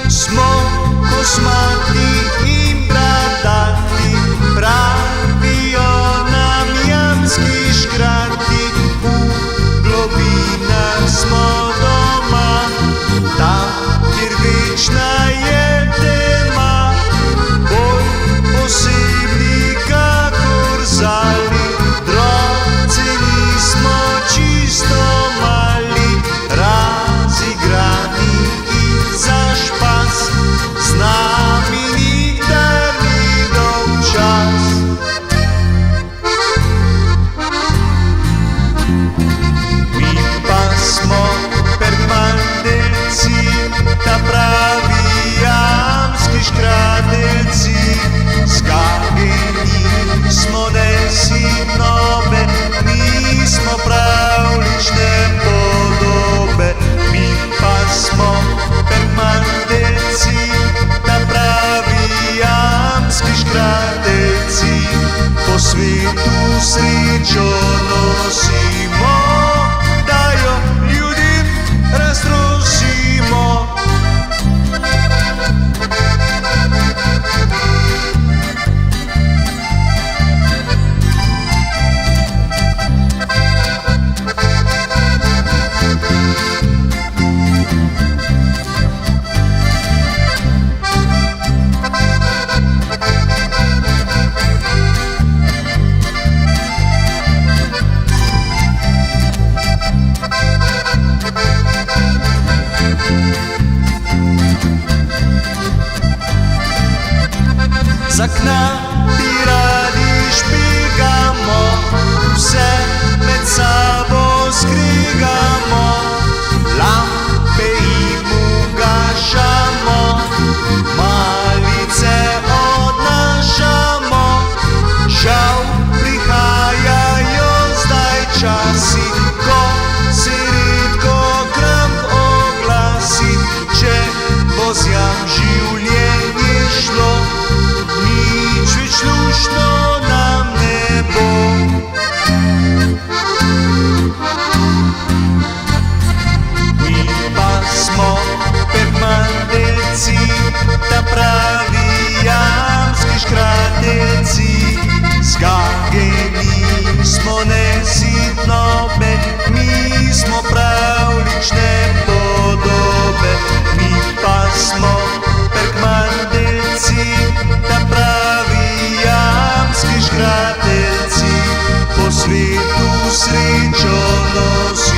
Smo kosmati in bradati, pravijo nam jamski škrati. V globinah smo doma, tam, kjer večna je tema. Bolj posebni kakor zali, drobceni smo čisto mali, razigrani in za špas, z nami nikdar ni dolgčas. Mi pa smo pergmandelci, ta pravi jamski škradelci. Zgageni smo nesinobe, mi smo pravlične podobe. Mi pa smo pergmandelci, ta pravi jamski škradelci. Po svetu srečo nosimo, da jo ljudem raztrosimo. Z okna radi špigamo, vse med sabo skregamo, lampe jim ugašamo, malice odnašamo. Žal prihajajo zdaj časi, ko se redko kramp oglasi. Če bo z jam življenje šlo, nič več luštno nam ne bo. Mi pa smo pergmandelci, ta pravi jamski škradelci. Zgageni smo nesitnobe, mi smo pravlične podobe. Mi pa smo pergmandelci, ta pravi jamski škradelci. Po svetu srečo nosimo.